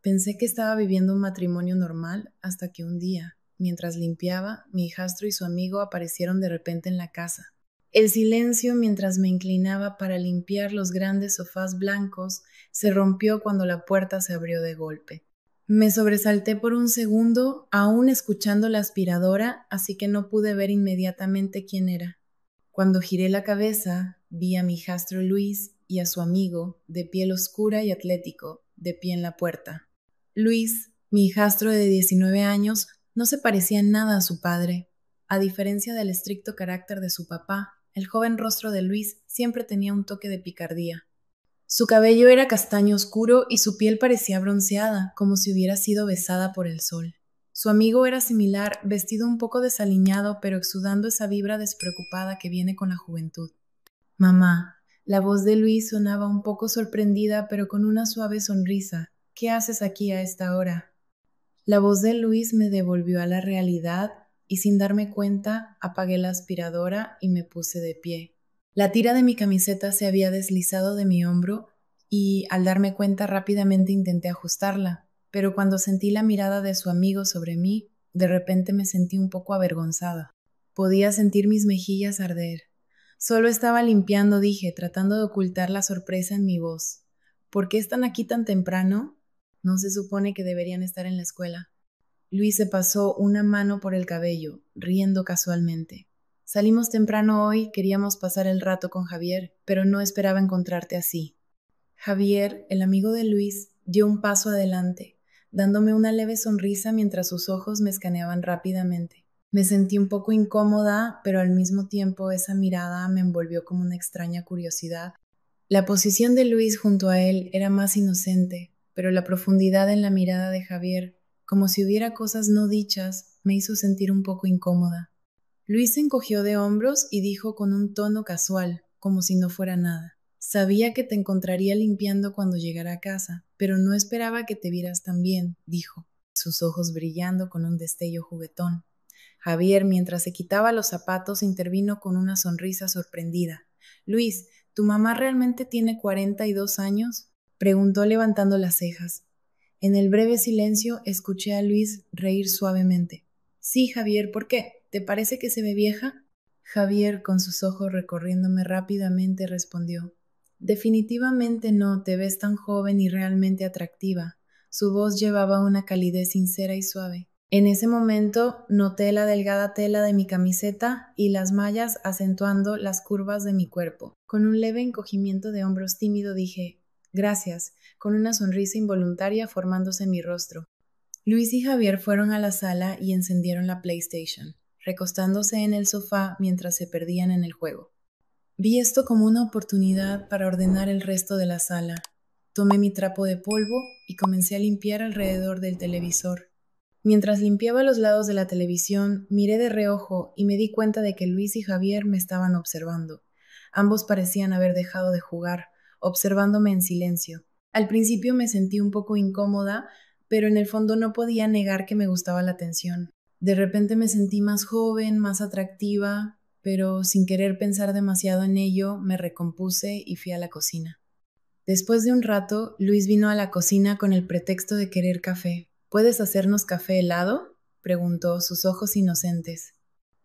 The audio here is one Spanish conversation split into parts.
Pensé que estaba viviendo un matrimonio normal hasta que un día, mientras limpiaba, mi hijastro y su amigo aparecieron de repente en la casa. El silencio mientras me inclinaba para limpiar los grandes sofás blancos se rompió cuando la puerta se abrió de golpe. Me sobresalté por un segundo, aún escuchando la aspiradora, así que no pude ver inmediatamente quién era. Cuando giré la cabeza, vi a mi hijastro Luis y a su amigo, de piel oscura y atlético, de pie en la puerta. Luis, mi hijastro de 19 años, no se parecía en nada a su padre. A diferencia del estricto carácter de su papá, el joven rostro de Luis siempre tenía un toque de picardía. Su cabello era castaño oscuro y su piel parecía bronceada, como si hubiera sido besada por el sol. Su amigo era similar, vestido un poco desaliñado, pero exudando esa vibra despreocupada que viene con la juventud. Mamá, la voz de Luis sonaba un poco sorprendida, pero con una suave sonrisa. ¿Qué haces aquí a esta hora? La voz de Luis me devolvió a la realidad y sin darme cuenta apagué la aspiradora y me puse de pie. La tira de mi camiseta se había deslizado de mi hombro y al darme cuenta rápidamente intenté ajustarla, pero cuando sentí la mirada de su amigo sobre mí, de repente me sentí un poco avergonzada. Podía sentir mis mejillas arder. Solo estaba limpiando, dije, tratando de ocultar la sorpresa en mi voz. ¿Por qué están aquí tan temprano? ¿No se supone que deberían estar en la escuela? Luis se pasó una mano por el cabello, riendo casualmente. Salimos temprano hoy, queríamos pasar el rato con Javier, pero no esperaba encontrarte así. Javier, el amigo de Luis, dio un paso adelante, dándome una leve sonrisa mientras sus ojos me escaneaban rápidamente. Me sentí un poco incómoda, pero al mismo tiempo esa mirada me envolvió como una extraña curiosidad. La posición de Luis junto a él era más inocente, pero la profundidad en la mirada de Javier, como si hubiera cosas no dichas, me hizo sentir un poco incómoda. Luis se encogió de hombros y dijo con un tono casual, como si no fuera nada. Sabía que te encontraría limpiando cuando llegara a casa, pero no esperaba que te vieras tan bien, dijo, sus ojos brillando con un destello juguetón. Javier, mientras se quitaba los zapatos, intervino con una sonrisa sorprendida. Luis, ¿tu mamá realmente tiene 42 años? Preguntó levantando las cejas. En el breve silencio escuché a Luis reír suavemente. Sí, Javier, ¿por qué? ¿Te parece que se ve vieja? Javier, con sus ojos recorriéndome rápidamente, respondió. Definitivamente no, te ves tan joven y realmente atractiva. Su voz llevaba una calidez sincera y suave. En ese momento noté la delgada tela de mi camiseta y las mallas acentuando las curvas de mi cuerpo. Con un leve encogimiento de hombros tímido dije, gracias, con una sonrisa involuntaria formándose en mi rostro. Luis y Javier fueron a la sala y encendieron la PlayStation, recostándose en el sofá mientras se perdían en el juego. Vi esto como una oportunidad para ordenar el resto de la sala. Tomé mi trapo de polvo y comencé a limpiar alrededor del televisor. Mientras limpiaba los lados de la televisión, miré de reojo y me di cuenta de que Luis y Javier me estaban observando. Ambos parecían haber dejado de jugar, observándome en silencio. Al principio me sentí un poco incómoda, pero en el fondo no podía negar que me gustaba la atención. De repente me sentí más joven, más atractiva, pero sin querer pensar demasiado en ello, me recompuse y fui a la cocina. Después de un rato, Luis vino a la cocina con el pretexto de querer café. ¿Puedes hacernos café helado? Preguntó, sus ojos inocentes.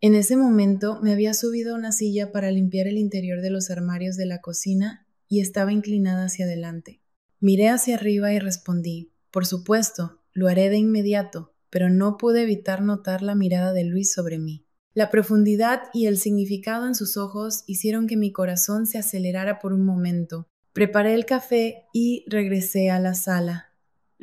En ese momento me había subido a una silla para limpiar el interior de los armarios de la cocina y estaba inclinada hacia adelante. Miré hacia arriba y respondí, por supuesto, lo haré de inmediato, pero no pude evitar notar la mirada de Luis sobre mí. La profundidad y el significado en sus ojos hicieron que mi corazón se acelerara por un momento. Preparé el café y regresé a la sala.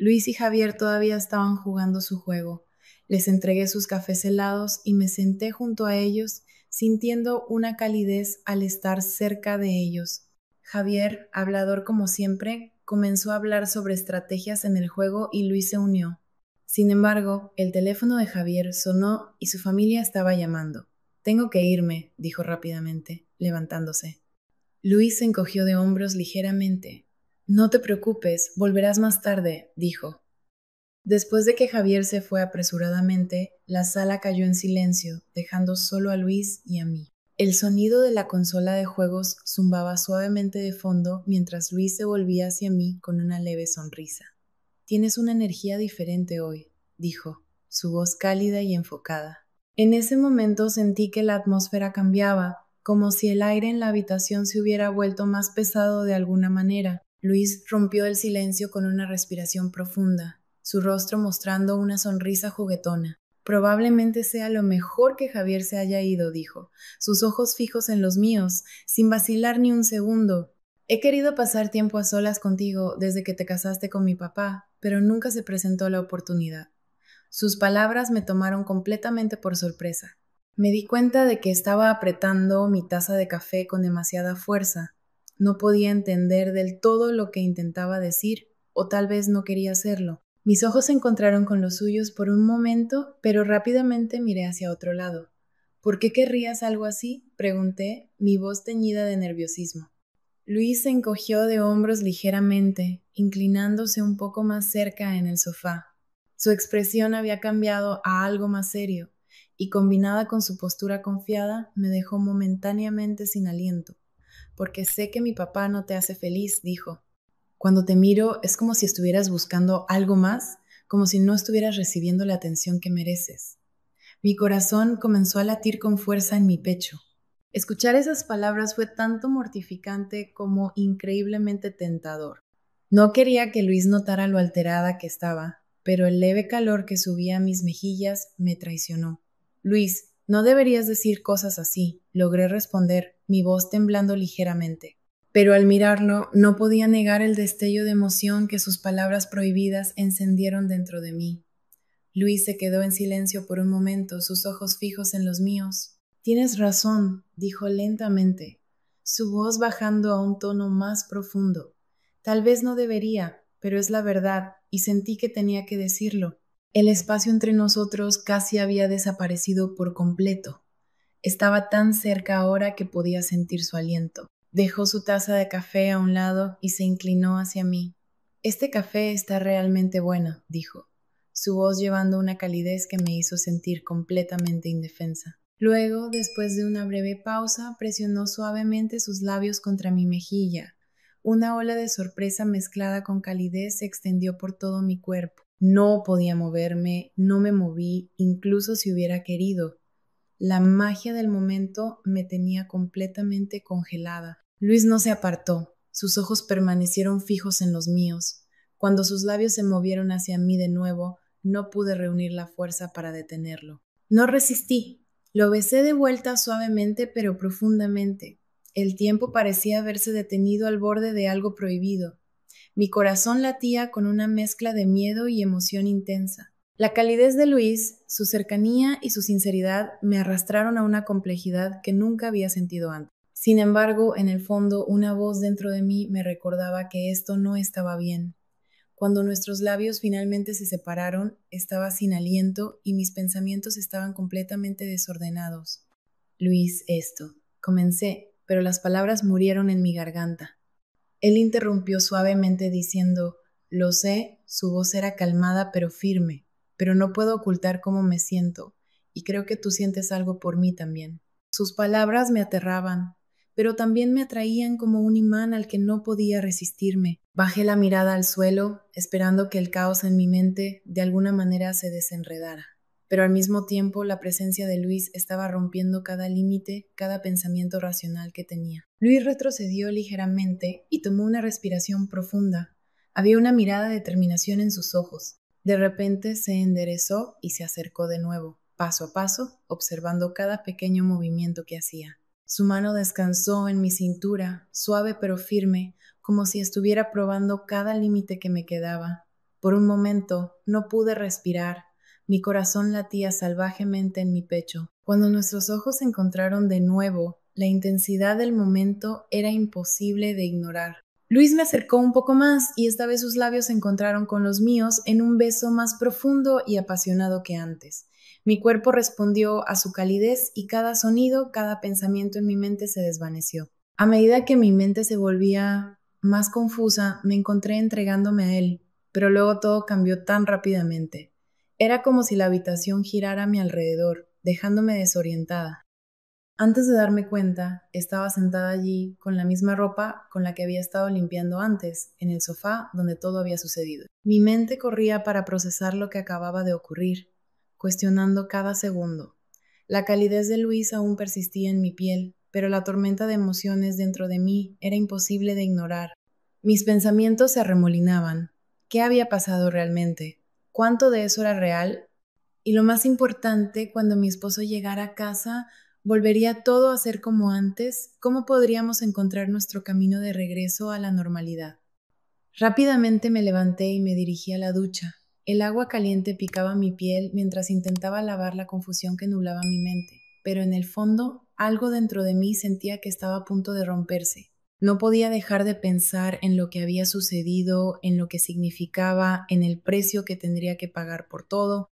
Luis y Javier todavía estaban jugando su juego. Les entregué sus cafés helados y me senté junto a ellos, sintiendo una calidez al estar cerca de ellos. Javier, hablador como siempre, comenzó a hablar sobre estrategias en el juego y Luis se unió. Sin embargo, el teléfono de Javier sonó y su familia estaba llamando. Tengo que irme, dijo rápidamente, levantándose. Luis se encogió de hombros ligeramente. No te preocupes, volverás más tarde, dijo. Después de que Javier se fue apresuradamente, la sala cayó en silencio, dejando solo a Luis y a mí. El sonido de la consola de juegos zumbaba suavemente de fondo mientras Luis se volvía hacia mí con una leve sonrisa. Tienes una energía diferente hoy, dijo, su voz cálida y enfocada. En ese momento sentí que la atmósfera cambiaba, como si el aire en la habitación se hubiera vuelto más pesado de alguna manera. Luis rompió el silencio con una respiración profunda, su rostro mostrando una sonrisa juguetona. Probablemente sea lo mejor que Javier se haya ido, dijo, sus ojos fijos en los míos, sin vacilar ni un segundo. He querido pasar tiempo a solas contigo desde que te casaste con mi papá, pero nunca se presentó la oportunidad. Sus palabras me tomaron completamente por sorpresa. Me di cuenta de que estaba apretando mi taza de café con demasiada fuerza. No podía entender del todo lo que intentaba decir, o tal vez no quería hacerlo. Mis ojos se encontraron con los suyos por un momento, pero rápidamente miré hacia otro lado. ¿Por qué querrías algo así?, pregunté, mi voz teñida de nerviosismo. Luis se encogió de hombros ligeramente, inclinándose un poco más cerca en el sofá. Su expresión había cambiado a algo más serio, y combinada con su postura confiada, me dejó momentáneamente sin aliento. Porque sé que mi papá no te hace feliz, dijo. Cuando te miro es como si estuvieras buscando algo más, como si no estuvieras recibiendo la atención que mereces. Mi corazón comenzó a latir con fuerza en mi pecho. Escuchar esas palabras fue tanto mortificante como increíblemente tentador. No quería que Luis notara lo alterada que estaba, pero el leve calor que subía a mis mejillas me traicionó. Luis, no deberías decir cosas así, logré responder, mi voz temblando ligeramente. Pero al mirarlo no podía negar el destello de emoción que sus palabras prohibidas encendieron dentro de mí. Luis se quedó en silencio por un momento, sus ojos fijos en los míos. Tienes razón, dijo lentamente, su voz bajando a un tono más profundo. Tal vez no debería, pero es la verdad, y sentí que tenía que decirlo. El espacio entre nosotros casi había desaparecido por completo. Estaba tan cerca ahora que podía sentir su aliento. Dejó su taza de café a un lado y se inclinó hacia mí. Este café está realmente bueno, dijo, su voz llevando una calidez que me hizo sentir completamente indefensa. Luego, después de una breve pausa, presionó suavemente sus labios contra mi mejilla. Una ola de sorpresa mezclada con calidez se extendió por todo mi cuerpo. No podía moverme, no me moví, incluso si hubiera querido. La magia del momento me tenía completamente congelada. Luis no se apartó, sus ojos permanecieron fijos en los míos. Cuando sus labios se movieron hacia mí de nuevo, no pude reunir la fuerza para detenerlo. No resistí. Lo besé de vuelta suavemente pero profundamente. El tiempo parecía haberse detenido al borde de algo prohibido. Mi corazón latía con una mezcla de miedo y emoción intensa. La calidez de Luis, su cercanía y su sinceridad me arrastraron a una complejidad que nunca había sentido antes. Sin embargo, en el fondo, una voz dentro de mí me recordaba que esto no estaba bien. Cuando nuestros labios finalmente se separaron, estaba sin aliento y mis pensamientos estaban completamente desordenados. Luis, esto. Comencé, pero las palabras murieron en mi garganta. Él interrumpió suavemente diciendo, lo sé, su voz era calmada pero firme, pero no puedo ocultar cómo me siento, y creo que tú sientes algo por mí también. Sus palabras me aterraban, pero también me atraían como un imán al que no podía resistirme. Bajé la mirada al suelo, esperando que el caos en mi mente de alguna manera se desenredara. Pero al mismo tiempo la presencia de Luis estaba rompiendo cada límite, cada pensamiento racional que tenía. Luis retrocedió ligeramente y tomó una respiración profunda. Había una mirada de determinación en sus ojos. De repente se enderezó y se acercó de nuevo, paso a paso, observando cada pequeño movimiento que hacía. Su mano descansó en mi cintura, suave pero firme, como si estuviera probando cada límite que me quedaba. Por un momento no pude respirar. Mi corazón latía salvajemente en mi pecho. Cuando nuestros ojos se encontraron de nuevo, la intensidad del momento era imposible de ignorar. Luis me acercó un poco más y esta vez sus labios se encontraron con los míos en un beso más profundo y apasionado que antes. Mi cuerpo respondió a su calidez y cada sonido, cada pensamiento en mi mente se desvaneció. A medida que mi mente se volvía más confusa, me encontré entregándome a él, pero luego todo cambió tan rápidamente. Era como si la habitación girara a mi alrededor, dejándome desorientada. Antes de darme cuenta, estaba sentada allí con la misma ropa con la que había estado limpiando antes, en el sofá donde todo había sucedido. Mi mente corría para procesar lo que acababa de ocurrir, cuestionando cada segundo. La calidez de Luis aún persistía en mi piel, pero la tormenta de emociones dentro de mí era imposible de ignorar. Mis pensamientos se arremolinaban. ¿Qué había pasado realmente? ¿Cuánto de eso era real? Y lo más importante, cuando mi esposo llegara a casa, ¿volvería todo a ser como antes? ¿Cómo podríamos encontrar nuestro camino de regreso a la normalidad? Rápidamente me levanté y me dirigí a la ducha. El agua caliente picaba mi piel mientras intentaba lavar la confusión que nublaba mi mente, pero en el fondo algo dentro de mí sentía que estaba a punto de romperse. No podía dejar de pensar en lo que había sucedido, en lo que significaba, en el precio que tendría que pagar por todo.